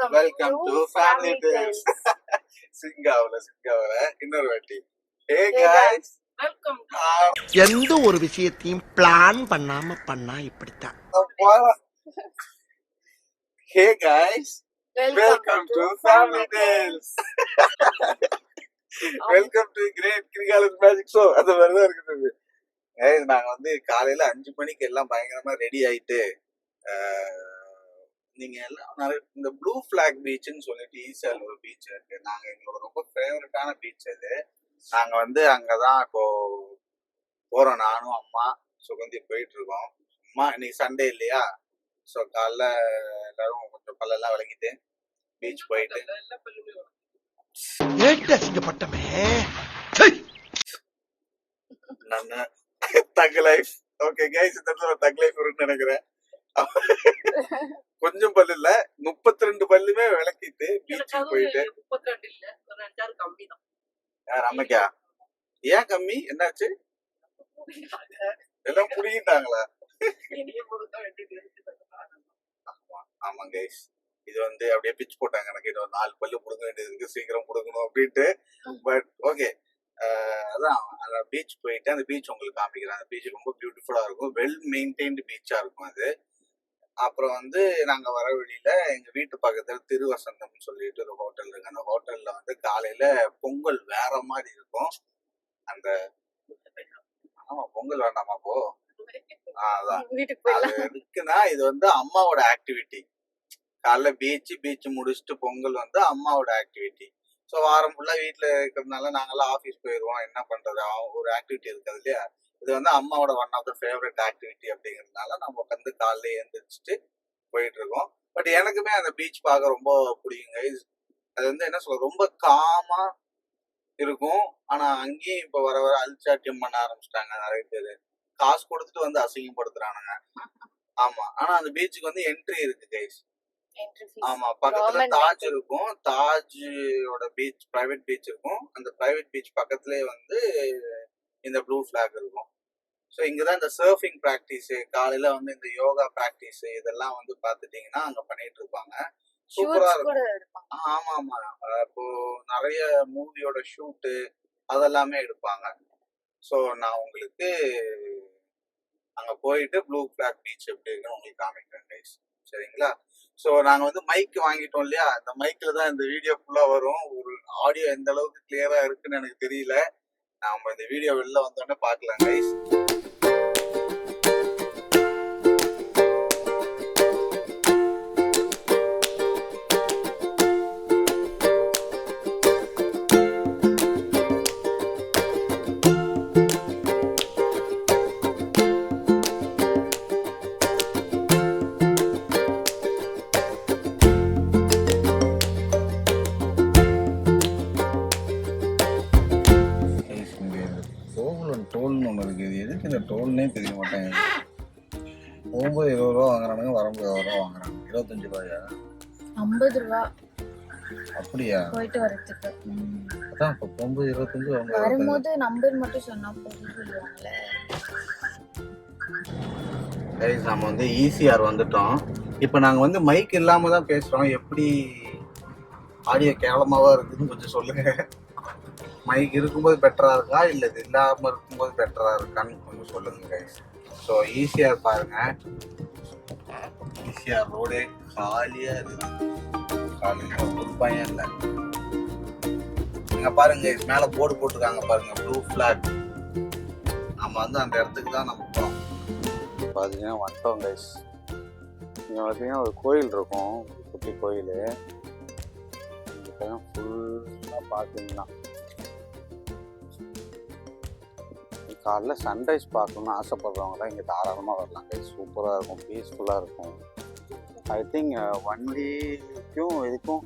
Welcome to family tales. சிங்காவுல இன்னொரு வாட்டி. Hey guys, welcome. எந்த ஒரு விஷயத்தையும் பிளான் பண்ணாம பண்ணா இப்படித்தான். Hey guys, welcome to family tales. Welcome to great Kirikalan magic show. அந்த மாதிரி தான் இருக்குது. நாங்க வந்து காலையில 5 மணிக்கு எல்லாம் பயங்கரமா ரெடி ஆயிட்டு, நீங்க எல்லாம் நிறைய இந்த ப்ளூ ஃபிளாக் பீச்னு சொல்லிட்டு ஈஸியால ஒரு பீச் இருக்கு. நாங்க எங்களோட ரொம்ப ஃபேவரட்டான பீச் அது. நாங்க வந்து அங்கதான் இப்போ போறோம். நானும் அம்மா சுகந்தி போயிட்டு இருக்கோம். அம்மா இன்னைக்கு சண்டே இல்லையா, ஸோ காலைல எல்லாரும் கொஞ்சம் பல்லெல்லாம் விளக்கிட்டு பீச் போயிட்டு அசிங்கப்பட்டமே நான் தக் லைஃப். ஓகே கைஸ், இந்த தக் லைஃப் இருக்குன்னு நினைக்கிறேன். கொஞ்சம் பல்லு இல்ல, 32 பல்லுமே விளக்கிட்டு பீச் போயிட்டு. 32 இல்ல, ஒரு 5 கம்மி தான். யார் அம்மைக்கா? ஏன் கம்மி, என்னாச்சு? எல்லாம் புடிங்கிட்டாங்களா? ஆமா கைஸ், இது வந்து அப்படியே பிச் போட்டாங்க. எனக்கு இன்னும் 4 பல்லு புடுங்க வேண்டியது இருக்கு, சீக்கிரம் புடுங்கணும் அப்படின்ட்டு. பட் ஓகே, அதான் அந்த பீச் போயிட்டு அந்த பீச் உங்களுக்கு காமிக்கிறேன். அந்த பீச் ரொம்ப பியூட்டிஃபுல்லா இருக்கும், வெல் மெயின்டைன்டு பீச்சா இருக்கும் அது. அப்புறம் வந்து நாங்க வர வழியில எங்க வீட்டு பக்கத்துல திருவசந்தம் சொல்லிட்டு ஒரு ஹோட்டல் இருக்கு. அந்த ஹோட்டல்ல வந்து காலையில பொங்கல் வேற மாதிரி இருக்கும். அந்த ஆமா, பொங்கல் வேண்டாமா அப்போ? அதான் அது இருக்குன்னா, இது வந்து அம்மாவோட ஆக்டிவிட்டி. காலைல பீச் முடிச்சுட்டு பொங்கல் வந்து அம்மாவோட ஆக்டிவிட்டி. ஸோ வாரம் ஃபுல்லா வீட்டுல இருக்கிறதுனால நாங்கெல்லாம் ஆஃபீஸ் போயிடுவோம். என்ன பண்றது, ஒரு ஆக்டிவிட்டி இருக்காது இல்லையா. இது வந்து அம்மாவோட one of the favourite activity அப்படிங்கிறதுனால நம்ம வந்து காலையில எழுந்திரிச்சிட்டு போயிட்டு இருக்கோம். பட் எனக்குமே அந்த பீச் பார்க்க ரொம்ப பிடிக்குங்க. அது வந்து என்ன சொல்ல, ரொம்ப காமா இருக்கும். ஆனா அங்கேயும் இப்ப வர அல்சாட்டியம் பண்ண ஆரம்பிச்சிட்டாங்க நிறைய பேரு. காசு கொடுத்துட்டு வந்து அசிங்கப்படுத்துறானுங்க. ஆமா, ஆனா அந்த பீச்சுக்கு வந்து என்ட்ரி இருக்கு கைஸ். ஆமா, பக்கத்துல தாஜ் இருக்கும். தாஜோட பீச், பிரைவேட் பீச் இருக்கும். அந்த பிரைவேட் பீச் பக்கத்துலயே வந்து இந்த ப்ளூ ஃபிளாக் இருக்கும். ஸோ இங்கதான் இந்த சர்ஃபிங் ப்ராக்டிஸ், காலையில வந்து இந்த யோகா ப்ராக்டிஸ் இதெல்லாம் வந்து பாத்துட்டீங்கன்னா அங்க பண்ணிட்டு இருப்பாங்க. சூப்பரா இருக்கும். ஆமா ஆமா, இப்போ நிறைய மூவியோட ஷூட்டு அதெல்லாமே எடுப்பாங்க. ஸோ நான் உங்களுக்கு அங்க போயிட்டு ப்ளூ ஃபிளாக் பீச் எப்படி இருக்குன்னு உங்களுக்கு காமிக்கிறேன் கைஸ், சரிங்களா? ஸோ நாங்க வந்து மைக் வாங்கிட்டோம் இல்லையா, அந்த மைக்ல தான் இந்த வீடியோ ஃபுல்லா வரும். ஒரு ஆடியோ எந்த அளவுக்கு கிளியரா இருக்குன்னு எனக்கு தெரியல. நாம இந்த வீடியோ வெளில வந்தோடனே பார்க்கலாம் கைஸ். டோல்னு ஒன்று இருக்குது. எதுக்கு இந்த டோல்னே தெரிய மாட்டேங்குது. போகும்போது 20 ரூபா வாங்குறானுங்க, வரும்போது 20 ரூபா வாங்குறாங்க. 25 ரூபாயா? 50 ரூபா. அப்படியா? போயிட்டு வரதுக்கு. அதான் இப்போ போகும்போது 25, வரும்போது நம்பர் மட்டும் சொன்னா போதும் சொல்லுவாங்களே. கைஸ், நம்ம வந்து ஈசிஆர் வந்துட்டோம். இப்போ நாங்கள் வந்து மைக் இல்லாமல் தான் பேசுகிறோம். எப்படி ஆடியோ கேவலமாவா இருக்குதுன்னு கொஞ்சம் சொல்லுங்க. மைக் இருக்கும்போது பெட்டரா இருக்கா இல்லை இது இல்லாமல் இருக்கும்போது பெட்டரா இருக்கான்னு கொஞ்சம் சொல்லுங்க கைஸ். ஸோ ஈசிஆர் பாருங்க, ஈசிஆர் ரோடே காலியா இருக்கு. காலையில் ஒரு பையன் இல்லை. நீங்க பாருங்க, மேல போர்டு போட்டிருக்காங்க பாருங்க, ப்ளூ ஃபிளாக். நம்ம வந்து அந்த இடத்துக்கு தான் நம்ம போகிறோம். பார்த்தீங்கன்னா வந்துட்டோம் கைஸ். இங்கே பார்த்தீங்கன்னா ஒரு கோயில் இருக்கும், குட்டி கோயில். ஃபுல்லாக பார்த்தீங்கன்னா காலைல சன்ரைஸ் பார்க்கணும்னு ஆசைப்படுறவங்களாம் இங்கே தாராளமாக வரலாம் கைஸ். சூப்பராக இருக்கும், பீஸ்ஃபுல்லாக இருக்கும். ஐ திங்க் வண்டிக்கும் இதுக்கும்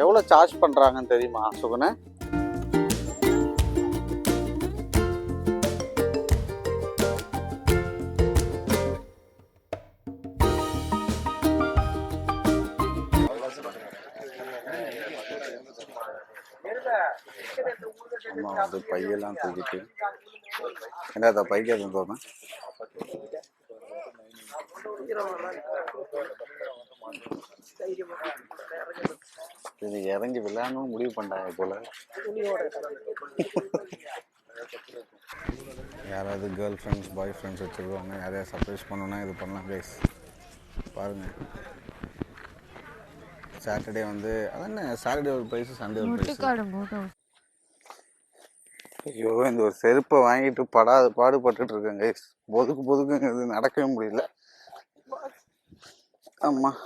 எவ்வளோ சார்ஜ் பண்ணுறாங்கன்னு தெரியுமா சுகுண? அம்மா வந்து பையெல்லாம் தூக்கிட்டு என்ன பைக்கு எடுத்து போவேன். இது இறங்கி விளையாடணும்னு முடிவு பண்ணிட்டாங்க போல. யாராவது கேர்ள் ஃப்ரெண்ட்ஸ் பாய் ஃப்ரெண்ட்ஸ் வச்சுருக்கவங்க யாரையா சர்ப்ரைஸ் பண்ணணுன்னா இது பண்ணலாம் கைஸ். பாருங்கள், சாட்டர்டே வந்து அதானே சாட்டர்டே ஒரு ப்ரைஸு சண்டே ஒரு ப்ரைஸு. ஐயோ, இந்த ஒரு செருப்பை வாங்கிட்டு பாடுபட்டுட்டு இருக்கேன் கைஸ். பொதுக்குங்கிறது நடக்கவே முடியல. ஆமாம்,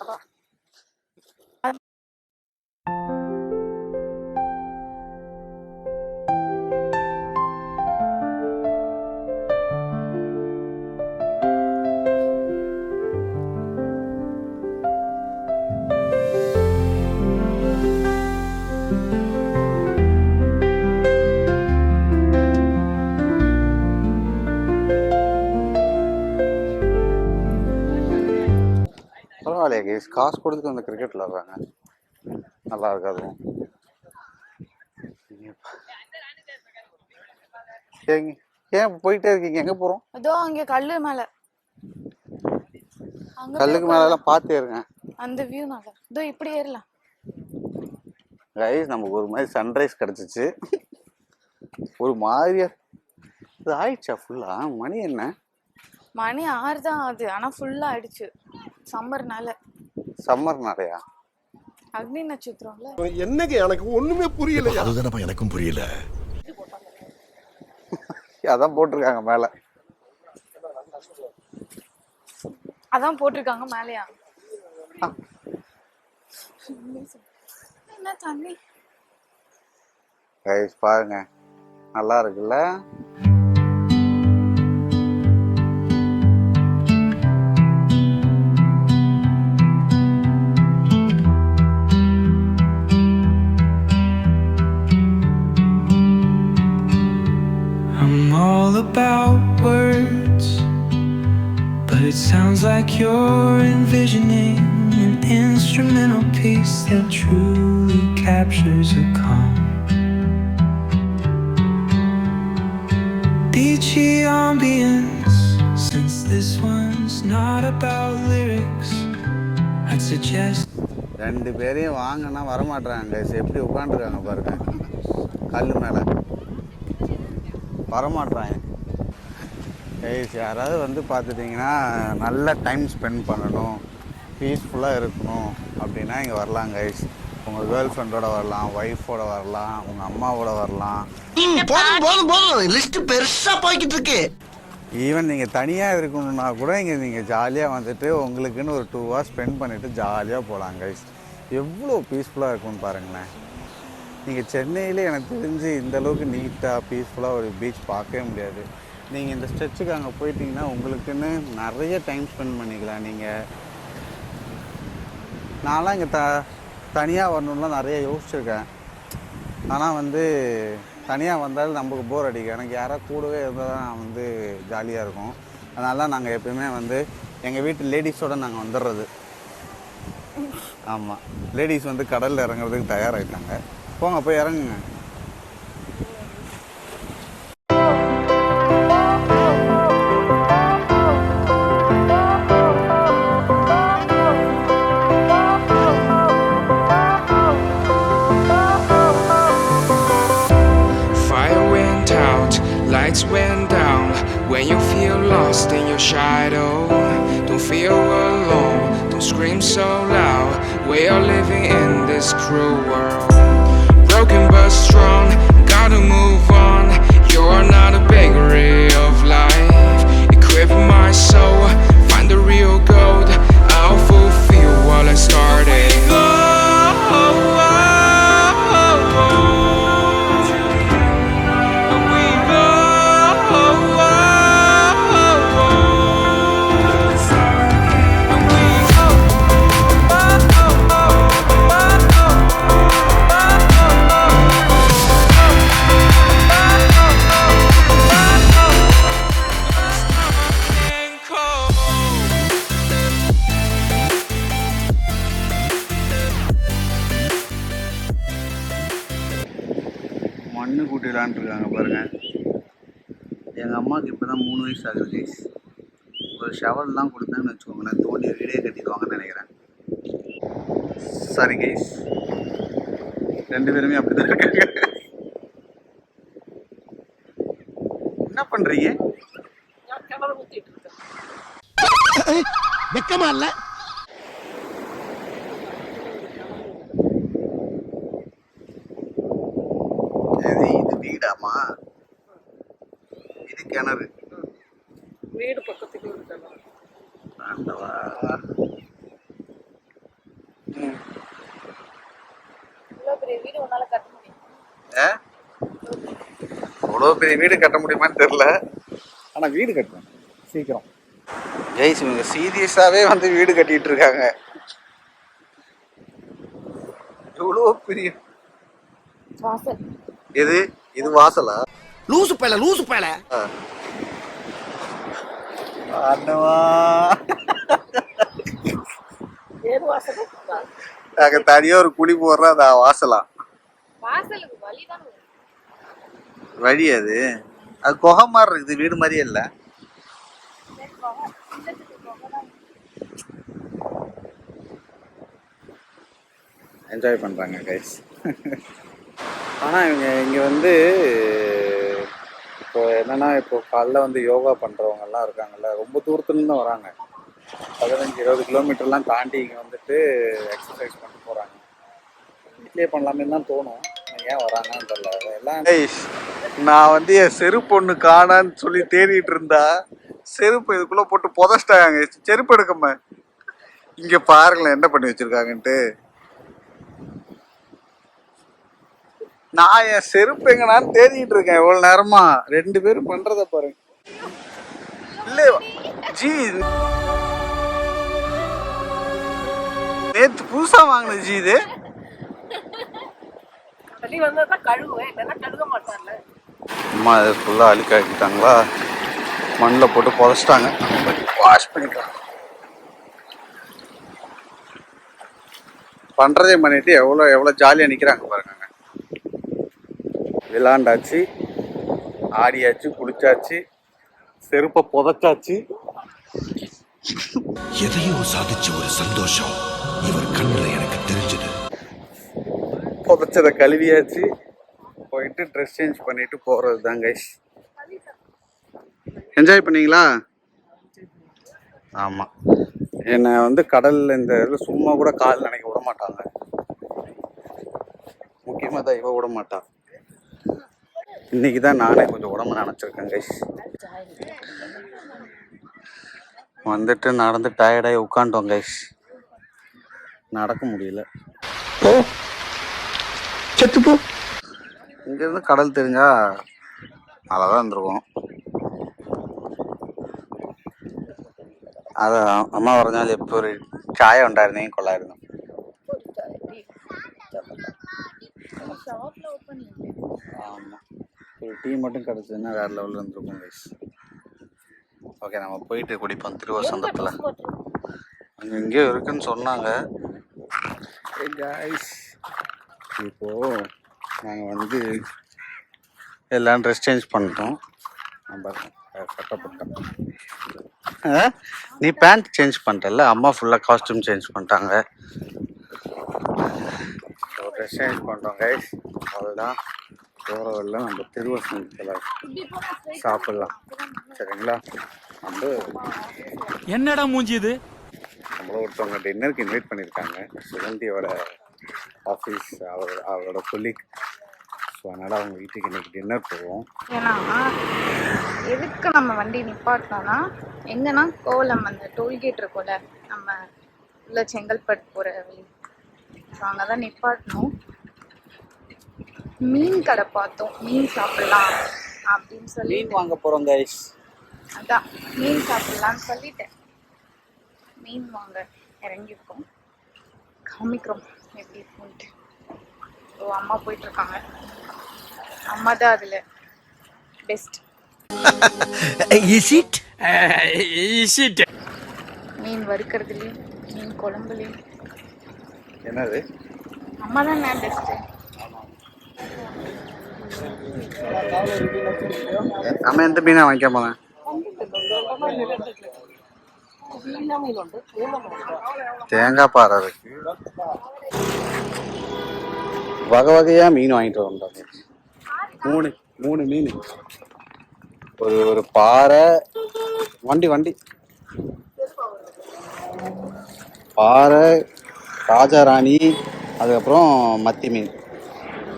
பரவாயில்லையா கைஸ், காசு கொடுத்துட்டு வந்து கிரிக்கெட் விளாட்றாங்க. நல்லா இருக்கு அதுவும். ஏன் போயிட்டே இருக்கீங்க? எங்க போறோம்? அதோ அங்க கல்லு மேல, கல்லுக்கு மேல எல்லாம் பாத்தே இருங்க. அந்த வியூ நல்லா. இதோ இப்படி ஏறலாம் கைஸ். நமக்கு ஒரு மாதிரி சன்ரைஸ் கிடைச்சிச்சு. ஒரு மாதிரியா இது ஆயிடுச்சா ஃபுல்லா? மணி என்ன? மணி 6 தான் ஆகுது, ஆனா ஃபுல்லா ஆயிடுச்சு. சம்மர்னாலயா? அக்னி நட்சத்திரம்ல. என்னங்க எனக்கு ஒண்ணுமே புரியல. அதுதானப்பா எனக்கும் புரியல. அதான் போட்டிருக்காங்க மேல. அதான் போட்டிருக்காங்க மேலயா? என்ன தண்ணி கைஸ் பாருங்க, நல்லா இருக்குல்ல? I'm all about words, but it sounds like you're envisioning an instrumental piece that truly captures a calm. Beachy ambience, since this one's not about lyrics, I'd suggest. ரெண்டு பேரையும் வாங்கன்னா வரமாட்டாங்க கைஸ். எப்படி உட்காந்துருக்காங்க பாருங்க, கல் மேலே வரமாட்டாங்க கைஸ். யாராவது வந்து பார்த்துட்டிங்கன்னா நல்ல டைம் ஸ்பெண்ட் பண்ணணும், பீஸ்ஃபுல்லாக இருக்கணும் அப்படின்னா இங்கே வரலாம் கைஸ். உங்கள் கேர்ள் ஃப்ரெண்டோட வரலாம், ஒய்ஃபோட வரலாம், உங்கள் அம்மாவோட வரலாம். போதும் லிஸ்ட் பெருசா போய்கிட்டு இருக்கு. ஈவன் நீங்கள் தனியாக இருக்கணும்னா கூட இங்கே நீங்கள் ஜாலியாக வந்துட்டு உங்களுக்குன்னு ஒரு 2 hours ஸ்பெண்ட் பண்ணிவிட்டு ஜாலியாக போகலாம் கைஸ். எவ்வளோ பீஸ்ஃபுல்லாக இருக்கும்னு பாருங்களேன். நீங்கள் சென்னையில் எனக்கு தெரிஞ்சு இந்தளவுக்கு நீட்டாக பீஸ்ஃபுல்லாக ஒரு பீச் பார்க்கவே முடியாது. நீங்கள் இந்த ஸ்ட்ரெச்சுக்கு அங்கே போயிட்டீங்கன்னா உங்களுக்குன்னு நிறைய டைம் ஸ்பெண்ட் பண்ணிக்கலாம். நீங்கள் நான்லாம் இங்கே தனியாக வரணும்லாம் நிறைய யோசிச்சுருக்கேன். ஆனால் வந்து தனியாக வந்தாலும் நமக்கு போர் அடிக்கும். எனக்கு யாராவது கூடவே இருந்தால் தான் நான் வந்து ஜாலியாக இருக்கும். அதனால தான் நாங்கள் எப்போயுமே வந்து எங்கள் வீட்டு லேடிஸோடு நாங்கள் வந்துடுறது. ஆமாம், லேடிஸ் வந்து கடலில் இறங்குறதுக்கு தயாராகிட்டாங்க. போங்க போய் இறங்குங்க. Lights went down when you feel lost in your shadow. Don't feel alone, don't scream so loud. We are living in this cruel world. Broken but strong, gotta move on. You're not a bakery of life. Equip my soul, find the real gold. I'll fulfill what I started. மண்ணு கூட்டி விளாண்டுருக்காங்க பாருங்க. எங்கள் அம்மாவுக்கு இப்போ தான் 3 வயசு ஆகுது guys. ஒரு ஷவர்லாம் கொடுத்தாங்கன்னு வச்சுக்கோங்களேன், தோண்டி வீடே கட்டிடுவாங்கன்னு நினைக்கிறேன். சாரி கைஸ், 2 பேருமே அப்படிதான் இருக்காங்க. என்ன பண்றீங்க? நான் கிணறு ஊத்திட்டு இருக்கேன். வெக்கமா இல்ல? இது வீடாமா? இது கிணறு. வீடு பக்கத்துக்கு ஒரு கிணறு. ஆண்டவா. இவ்வளவு பெரிய வீடு உன்னால கட்ட முடியும்? அவ்வளோ பெரிய வீடு கட்ட முடியுமான்னு தெரியல, ஆனால் வீடு கட்டுறேன் சீக்கிரம். ஜெய்ஸ் இவங்க சீரியஸாகவே வந்து வீடு கட்டிட்டு இருக்காங்க. இவ்வளோ பெரிய வாசல். எது இது வாசலா? லூசு பயல ஆண்டவா. ஏது வாசல்? நாங்க தனியா ஒரு குழி போடுறோம், அது வாசலா? வாசலுக்கு வழிதான் வழி அது குகை மாதிரி இருக்குது, வீடு மாதிரியே இல்லை. என்ஜாய் பண்ணுறாங்க கைஸ். ஆனால் இவங்க இங்கே வந்து இப்போ என்னென்னா, இப்போ காலைல வந்து யோகா பண்ணுறவங்கெல்லாம் இருக்காங்கல்ல, ரொம்ப தூரத்துலேருந்து வராங்க. 15-20 கிலோமீட்டர்லாம் தாண்டி இங்கே வந்துட்டு எக்ஸசைஸ் பண்ணிட்டு போகிறாங்க. வீட்லேயே பண்ணலாமே தான் தோணும், ஏன் வராங்கன்னு தெரியல. எல்லாம் நான் வந்து என் செருப்பு ஒன்று காணான்னு சொல்லி தேடிட்டு இருந்தா, செருப்பு இதுக்குள்ளே போட்டு புதைச்சிட்டாங்க. செருப்பு எடுக்கமா இங்கே பாருங்களேன் என்ன பண்ணி வச்சுருக்காங்கன்ட்டு. நான் என் செருப்பு எங்கனான்னு தேடிட்டு இருக்கேன் எவ்வளவு நேரமா. 2 பேரும் பண்றத பாருங்க. இல்ல ஜி, நேத்து புதுசா வாங்கின ஜி இது. தள்ளி வந்தா கழுவுவேன், இல்லைன்னா கழுக மாட்டான்ல. அம்மா இதை ஃபுல்லா அழுக்காக்கிட்டாங்களா, மண்ணில் போட்டு புதைச்சிட்டாங்க. வாஷ் பண்ணிக்கலாம். பண்றதே பண்ணிட்டு எவ்வளோ ஜாலியாக நிற்கிறாங்க பாருங்க. விளாண்டாச்சு, ஆடியாச்சு, குளிச்சாச்சு, செருப்பை புதைச்சாச்சு. எதையோ சாதிச்ச ஒரு சந்தோஷம் இவர் கண்ணுல எனக்கு தெரிஞ்சது. புதைச்சதை கழுவியாச்சு, போயிட்டு ட்ரெஸ் சேஞ்ச் பண்ணிட்டு போறது தான் கைஸ். என்ஜாய் பண்ணீங்களா? ஆமாம், என்னை வந்து கடலில் இந்த இதில் சும்மா கூட கால் நினைக்க விட மாட்டாங்க. முக்கியமாக தான் இவ விட மாட்டா. இன்னைக்கு தான் நானே கொஞ்சம் உடம்பு நினச்சிருக்கேன் கைஸ். வந்துட்டு நடந்து டயர்டாகி உட்காந்துட்டோம் கைஸ், நடக்க முடியல. செத்துப்போ. இங்கேருந்து கடல் தெரிஞ்சா நல்லா தான் இருந்திருக்கும். அதான் அம்மா പറഞ്ഞാൽ ഇപ്പോൾ ഒരു ചായ ഉണ്ടായിരുന്നെങ്കിൽ കൊള്ളായിരുന്നു. ஆமாம், ஒரு டீ மட்டும் கிடச்சதுன்னா வேறு லெவலில் இருந்திருக்கும் கைஸ். ஓகே, நம்ம போயிட்டு குடிப்போம் திருவசந்தத்தில். அங்கே எங்கேயோ இருக்குன்னு சொன்னாங்க கைஸ். இப்போது நாங்கள் வந்து எல்லாம் ட்ரெஸ் சேஞ்ச் பண்ணிட்டோம். நம்ம கட்டப்பட்டோம். நீ பேண்ட் சேஞ்ச் பண்ணிட்டல, அம்மா ஃபுல்லாக காஸ்டியூம் சேஞ்ச் பண்ணிட்டாங்க. ட்ரெஸ் சேஞ்ச் பண்ணிட்டோம் கைஸ். அவ்வளோதான், போகிற வரல நம்ம திருவசந்தத்தில் சாப்பிட்லாம் சரிங்களா? வந்து என்னடா மூஞ்சி இது? நம்மள ஒருத்தவங்க டின்னருக்கு இன்வைட் பண்ணியிருக்காங்க, சுகந்தியோட ஆஃபீஸ், அவரோட கொலீக். ஸோ அதனால் அவங்க வீட்டுக்கு இன்றைக்கி டின்னர் போவோம். ஏன்னா எதுக்கு நம்ம வண்டி நிப்பாட்டினோன்னா, எங்கன்னா கோவலம் அந்த டோல்கேட் இருக்கும்ல, நம்ம உள்ள செங்கல்பட்டு போகிற வழி, ஸோ அங்கே தான் நிப்பாட்டணும். மீன் கடை பார்த்தோம், மீன் சாப்பிடலாம் அப்படின்னு சொல்லி மீன் வாங்க போகிறோம் கைஸ். அதான் மீன் சாப்பிடலான்னு சொல்லிட்டேன். மீன் வாங்க இறங்கியிருக்கோம், காமிக்கிறோம் எப்படி இருக்குன்ட்டு. ஸோ அம்மா போயிட்டுருக்காங்க. அம்மா தான் அதில் பெஸ்ட். மீன் வறுக்கிறதுலையும் மீன் குழம்புலையும் என்னது அம்மா தான் நான் பெஸ்ட்டு. நம்ம எந்த மீனை வாங்கிக்க போனேன்? ചീന മീനുണ്ട് ചൂണ്ട മീനുണ്ട്. தேங்காய் பாறை இருக்கு. வகை வகையா மீன் வாங்கிட்டு வந்தோம். மூணு மீன். ஒரு பாறை, வண்டி பாறை, ராஜாராணி, அதுக்கப்புறம் மத்தி மீன்.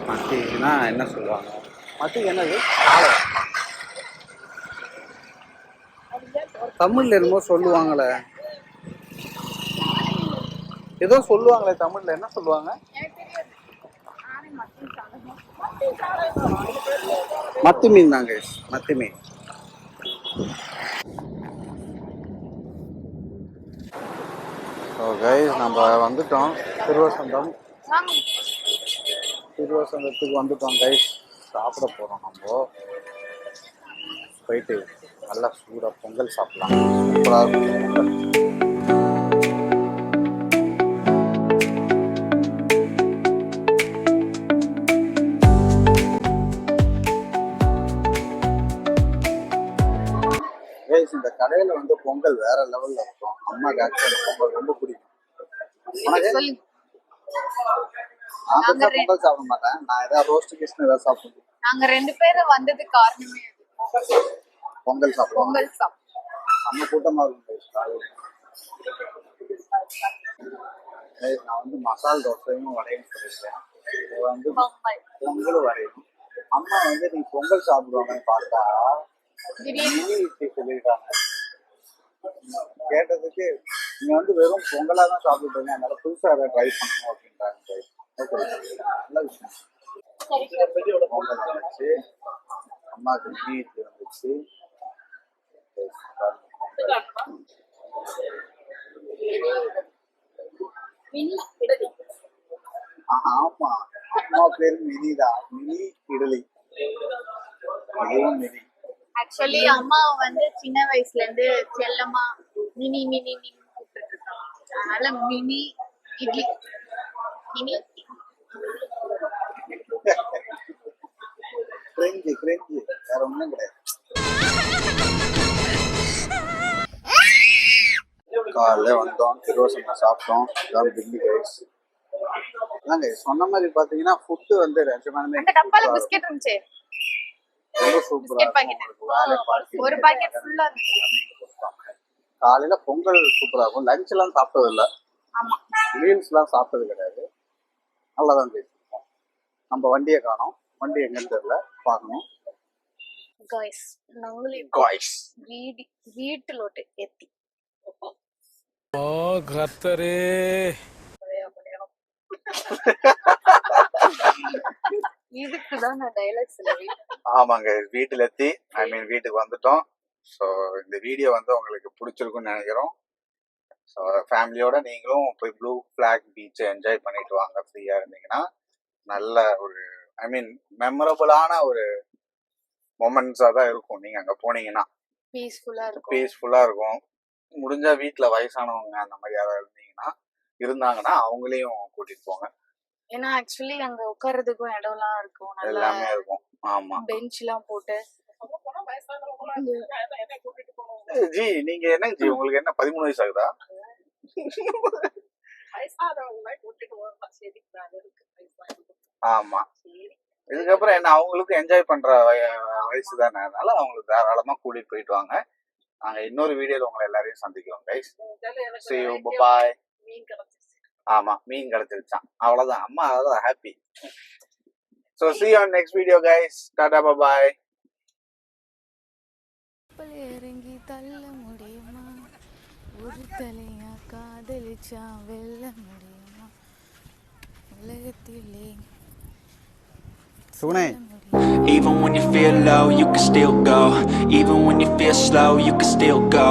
மத்தினா என்ன சொல்லுவாங்க? மத்தி என்னது? தமிழ்ல என்னமோ சொல்லுவாங்களே, ஏதோ சொல்லுவாங்களே தமிழ்ல, என்ன சொல்லுவாங்க? மத்தி மீன் தாங்க, மத்தி மீன். ஸோ கைஸ், நம்ம வந்துட்டோம் திருவசந்தத்துக்கு வந்துட்டோம் கைஸ். சாப்பிட போகிறோம். நம்ம போயிட்டு நல்லா சூடாக பொங்கல் சாப்பிடலாம். சூப்பராக இருக்கும் பொங்கல். கைஸ், இந்த கடையில் வந்து பொங்கல் வேற லெவலில் இருக்கும். அம்மாக்கு ஆக்சுவலி பொங்கல் ரொம்ப பிடிக்கும். சொல்லு. நான் பெருசா பொங்கல் சாப்பிட மாட்டேன். நான் ஏதாவது ரோஸ்ட் கிஸ்ட் ஏதாவது சாப்பிடுவேன். நாங்க 2 பேரும் வந்ததுக்கு காரணமே பொங்கல் சாப்பிடுவோம். பொங்கல் சாப்பிடுவோம். நம்ம கூட்டமா இருக்கும். நான் வந்து மசால் தோசையும் வடையும் சொல்லியிருக்கேன். இது வந்து பொங்கல் வடையும். அம்மா வந்து நீ பொங்கல் சாப்பிடுவாங்கன்னு பார்த்தா சொல்லியிருக்காங்க. கேட்டதுக்கு நீங்க வந்து வெறும் பொங்கலா தான் சாப்பிட்டுருங்க, அதனால புதுசா அதை ட்ரை பண்ணணும் அப்படின்றாங்க. நல்ல விஷயம். பொங்கல் வந்துச்சு, அம்மாவுக்கு மீட் வந்துச்சு. ஆமா, அம்மா பேரு மினிதான். மினி இட்லி. மினி. ஆக்சுவலி அம்மா வந்து சின்ன வயசுல இருந்து செல்லமா மினி மினி மினி கூப்பிட்டு இருக்காங்க. அதனால மினி இட்லி. மினி கிரெஞ்சு வேற ஒண்ணும் கிடையாது. காலைல வந்தோம், திருவசனம் சாப்பிட்டோம். இதான் பில்லி கைஸ். அதாங்க சொன்ன மாதிரி பாத்தீங்கன்னா ஃபுட்டு வந்து நிஜமாலுமே அந்த டப்பால பிஸ்கட் இருந்துச்சு. ரொம்ப சூப்பரா இருக்கும். ஒரு பாக்கெட் ஃபுல்லா இருந்துச்சு. காலையில பொங்கல் சூப்பரா இருக்கும். லஞ்ச் எல்லாம் சாப்பிட்டது இல்ல. ஆமா, மீல்ஸ் எல்லாம் சாப்பிட்டது கிடையாது. நல்லாதான் பேசிருக்கோம். நம்ம வண்டியை காணோம். வண்டி எங்கன்னு தெரியல, பார்க்கணும். गाइस नंगली गाइस வீட்டிலோட்டு எத்தி ஓ கர்த்தரே. இதுக்குதான் நான் டைலாக் சொல்லுவேன். ஆமாங்க, வீட்டுல எத்தி வீட்டுக்கு வந்துட்டோம். ஸோ இந்த வீடியோ வந்து உங்களுக்கு பிடிச்சிருக்குன்னு நினைக்கிறோம். ஸோ ஃபேமிலியோட நீங்களும் போய் ப்ளூ ஃபிளாக் பீச்சை என்ஜாய் பண்ணிட்டு வாங்க. ஃப்ரீயா இருந்தீங்கன்னா நல்ல ஒரு மெமரபுளான ஒரு மொமெண்ட்ஸா தான் இருக்கும். நீங்க அங்க போனீங்கன்னா பீஸ்ஃபுல்லா இருக்கும். முடிஞ்சா வீட்டுல வயசானவங்க அந்த மாதிரி யாராவது இருந்தாங்கன்னா அவங்களையும் கூட்டிட்டு போங்க. ஏன்னா ஆக்சுவலி அங்க உட்கார்றதுக்கும் இடம்லாம் இருக்கும், எல்லாமே இருக்கும். ஆமா, பெஞ்ச் எல்லாம் போட்டு. ஜி நீங்க என்ன ஜி, உங்களுக்கு என்ன 13 வயசு ஆகுதா? ஆமா, இதுக்கப்புறம் என்ன அவங்களுக்கு என்ஜாய் பண்ற வயசு தானே, அதனால அவங்களுக்கு தாராளமா கூட்டிட்டு போயிட்டு வாங்க. நாங்க இன்னொரு வீடியோல உங்களை எல்லாரையும் சந்திக்கிறோம் guys. See you, bye bye. ஆமா, மீன் கிடைச்சிருச்சான், அவ்வளவுதான். அம்மா அதான் happy. So see you on next video guys. Tata, bye bye. இறங்கி தள்ள முடியுமா, ஒரு தலையா காதலிச்சா வெல்ல முடியுமா உலகத்திலே. Even when you feel low, you can still go. Even when you feel slow, you can still go.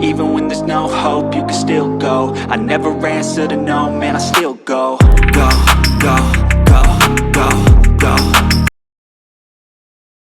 Even when there's no hope, you can still go. I never answer to no, man, I still go. Go, go.